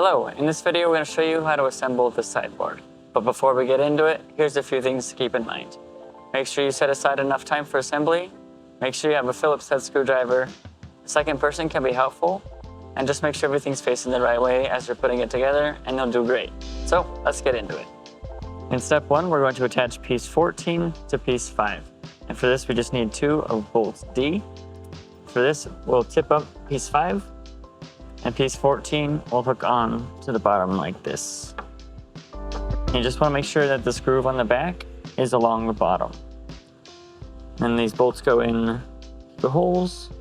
Hello, in this video we're going to show you how to assemble the sideboard. But before we get into it, here's a few things to keep in mind. Make sure you set aside enough time for assembly. Make sure you have a Phillips head screwdriver. A second person can be helpful. And just make sure everything's facing the right way as you're putting it together, and you'll do great. So let's get into it. In step 1, we're going to attach piece 14 to piece 5. And for this, we just need 2 of bolts D. For this, we'll tip up piece 5, and piece 14 will hook on to the bottom like this. You just want to make sure that this groove on the back is along the bottom. And these bolts go in the holes.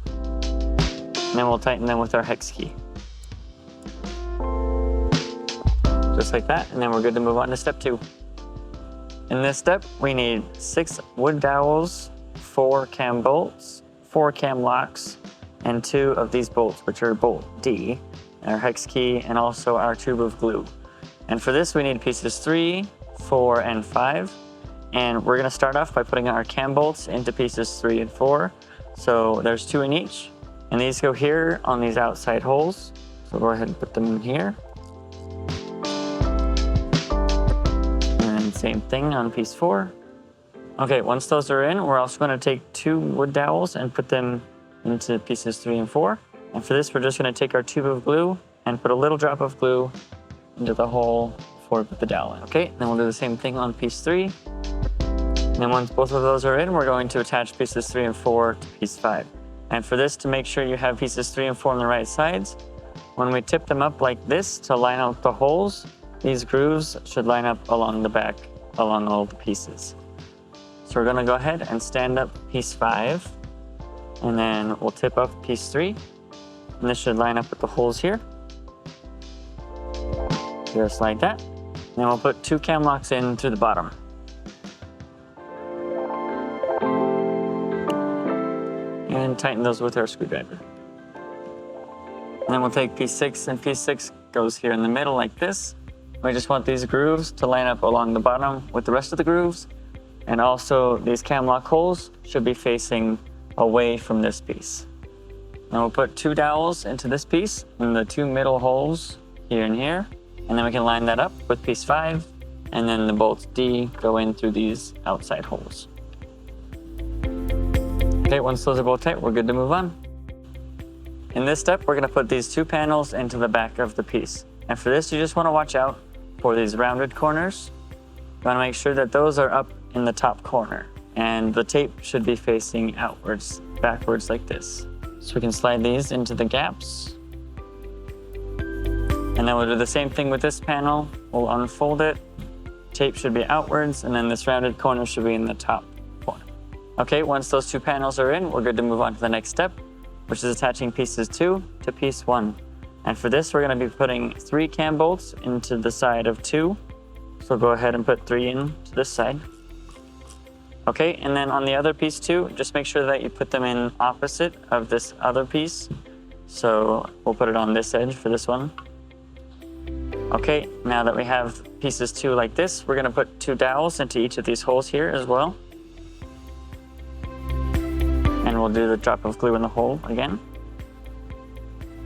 And then we'll tighten them with our hex key. Just like that, and then we're good to move on to step 2. In this step, we need 6 wood dowels, 4 cam bolts, 4 cam locks, and 2 of these bolts, which are bolt D, our hex key, and also our tube of glue. And for this, we need pieces 3, 4, and 5. And we're gonna start off by putting our cam bolts into pieces 3 and 4. So there's 2 in each. And these go here on these outside holes. So go ahead and put them in here. And same thing on piece 4. Okay, once those are in, we're also gonna take 2 wood dowels and put them into pieces 3 and 4. And for this, we're just gonna take our tube of glue and put a little drop of glue into the hole before we put the dowel in. Okay, then we'll do the same thing on piece 3. And then once both of those are in, we're going to attach pieces 3 and 4 to piece 5. And for this, to make sure you have pieces 3 and 4 on the right sides, when we tip them up like this to line out the holes, these grooves should line up along the back, along all the pieces. So we're gonna go ahead and stand up piece 5, and then we'll tip up piece 3, and this should line up with the holes here. Just like that. And then we'll put 2 cam locks in through the bottom. And tighten those with our screwdriver. And then we'll take piece 6, and piece 6 goes here in the middle like this. We just want these grooves to line up along the bottom with the rest of the grooves. And also these cam lock holes should be facing away from this piece. And we'll put 2 dowels into this piece in the 2 middle holes here and here. And then we can line that up with piece 5. And then the bolts D go in through these outside holes. Okay, once those are both tight, we're good to move on. In this step, we're gonna put these 2 panels into the back of the piece. And for this, you just wanna watch out for these rounded corners. You wanna make sure that those are up in the top corner. And the tape should be facing outwards, backwards like this. So we can slide these into the gaps. And then we'll do the same thing with this panel. We'll unfold it. Tape should be outwards, and then this rounded corner should be in the top corner. Okay, once those 2 panels are in, we're good to move on to the next step, which is attaching pieces 2 to piece 1. And for this, we're gonna be putting 3 cam bolts into the side of 2. So go ahead and put 3 in to this side. Okay, and then on the other piece too, just make sure that you put them in opposite of this other piece. So we'll put it on this edge for this one. Okay, now that we have pieces 2 like this, we're gonna put 2 dowels into each of these holes here as well. And we'll do the drop of glue in the hole again.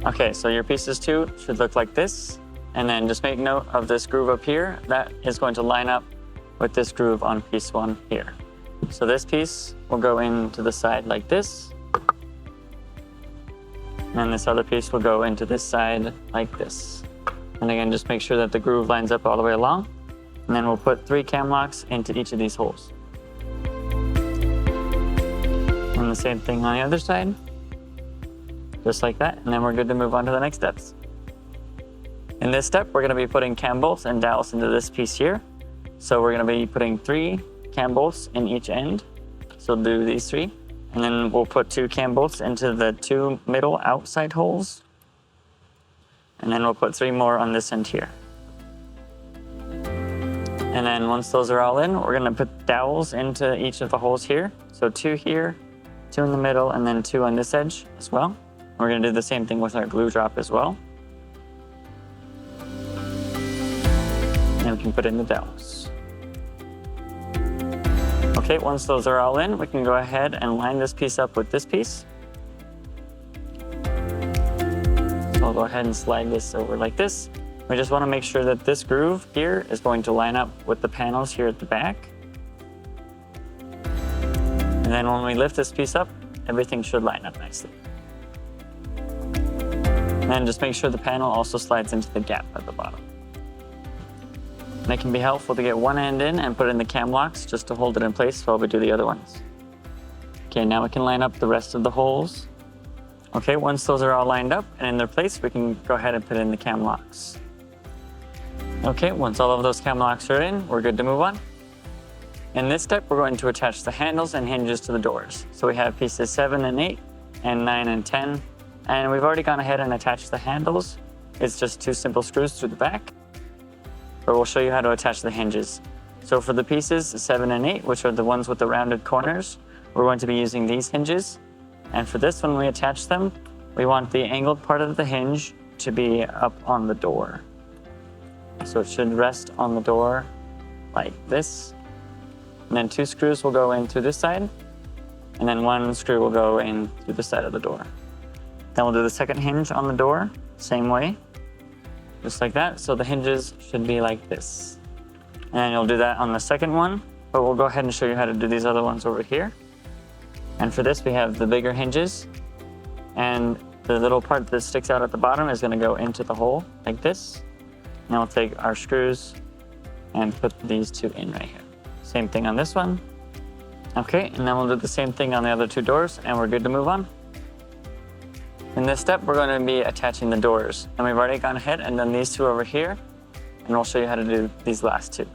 Okay, so your pieces 2 should look like this. And then just make note of this groove up here. That is going to line up with this groove on piece 1 here. So this piece will go into the side like this. And this other piece will go into this side like this. And again, just make sure that the groove lines up all the way along. And then we'll put 3 cam locks into each of these holes. And the same thing on the other side. Just like that. And then we're good to move on to the next steps. In this step, we're gonna be putting cam bolts and dowels into this piece here. So we're gonna be putting 3 cam bolts in each end. So we'll do these 3. And then we'll put 2 cam bolts into the 2 middle outside holes. And then we'll put 3 more on this end here. And then once those are all in, we're gonna put dowels into each of the holes here. So 2 here, 2 in the middle, and then 2 on this edge as well. We're gonna do the same thing with our glue drop as well. And we can put in the dowels. Okay, once those are all in, we can go ahead and line this piece up with this piece. So we'll go ahead and slide this over like this. We just want to make sure that this groove here is going to line up with the panels here at the back. And then when we lift this piece up, everything should line up nicely. And then just make sure the panel also slides into the gap at the bottom. And it can be helpful to get one end in and put it in the cam locks just to hold it in place while we do the other ones. Okay, now we can line up the rest of the holes. Okay, once those are all lined up and in their place, we can go ahead and put in the cam locks. Okay, once all of those cam locks are in, we're good to move on. In this step, we're going to attach the handles and hinges to the doors. So we have pieces 7 and 8, and 9 and 10. And we've already gone ahead and attached the handles. It's just 2 simple screws through the back. But we'll show you how to attach the hinges. So for the pieces 7 and 8, which are the ones with the rounded corners, we're going to be using these hinges. And for this, when we attach them, we want the angled part of the hinge to be up on the door. So it should rest on the door like this. And then 2 screws will go in through this side, and then 1 screw will go in through the side of the door. Then we'll do the second hinge on the door, same way, just like that. So the hinges should be like this. And you'll do that on the second one, but we'll go ahead and show you how to do these other ones over here. And for this, we have the bigger hinges, and the little part that sticks out at the bottom is going to go into the hole like this. Now we'll take our screws and put these 2 in right here. Same thing on this one. Okay, and then we'll do the same thing on the other 2 doors, and we're good to move on. In this step, we're going to be attaching the doors, and we've already gone ahead and done these 2 over here, and we'll show you how to do these last 2.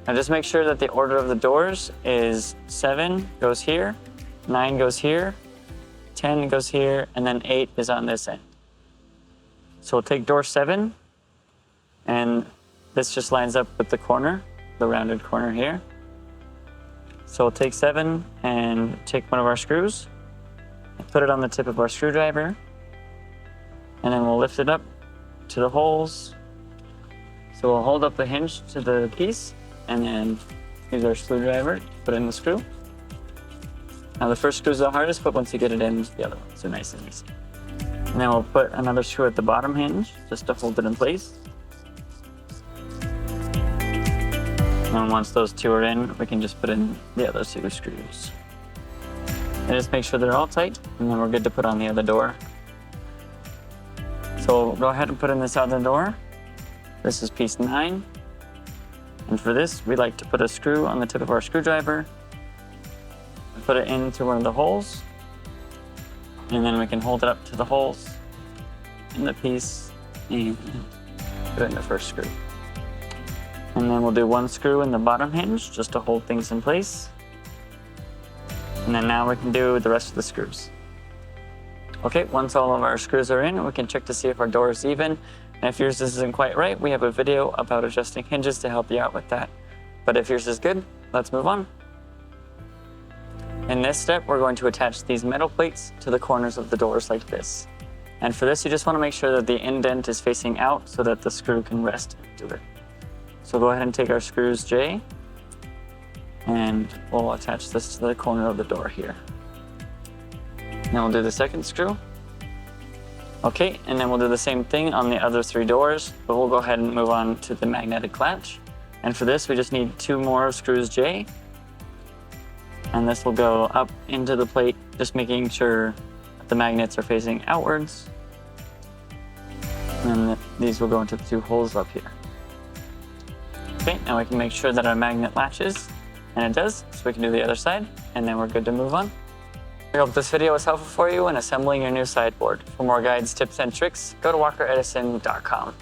Now just make sure that the order of the doors is 7 goes here, 9 goes here, 10 goes here, and then 8 is on this end. So we'll take door 7, and this just lines up with the corner, the rounded corner here. So we'll take 7 and take one of our screws and put it on the tip of our screwdriver, and then we'll lift it up to the holes. So we'll hold up the hinge to the piece and then use our screwdriver to put in the screw. Now the first screw is the hardest, but once you get it in, the other ones are nice and easy. And then we'll put another screw at the bottom hinge just to hold it in place. And once those 2 are in, we can just put in the other 2 screws. And just make sure they're all tight, and then we're good to put on the other door. So we'll go ahead and put in this other door. This is piece 9. And for this, we like to put a screw on the tip of our screwdriver and put it into one of the holes. And then we can hold it up to the holes in the piece and put in the first screw. And then we'll do 1 screw in the bottom hinge just to hold things in place. And then now we can do the rest of the screws. Okay, once all of our screws are in, we can check to see if our door is even. And if yours isn't quite right, we have a video about adjusting hinges to help you out with that. But if yours is good, let's move on. In this step, we're going to attach these metal plates to the corners of the doors like this. And for this, you just want to make sure that the indent is facing out so that the screw can rest into it. So go ahead and take our screws J, and we'll attach this to the corner of the door here. Now we'll do the second screw. Okay, and then we'll do the same thing on the other 3 doors, but we'll go ahead and move on to the magnetic latch. And for this, we just need 2 more screws J. And this will go up into the plate, just making sure that the magnets are facing outwards. And then these will go into the 2 holes up here. Okay, now we can make sure that our magnet latches, and it does, so we can do the other side, and then we're good to move on. I hope this video was helpful for you in assembling your new sideboard. For more guides, tips, and tricks, go to WECHA11644CO1.com.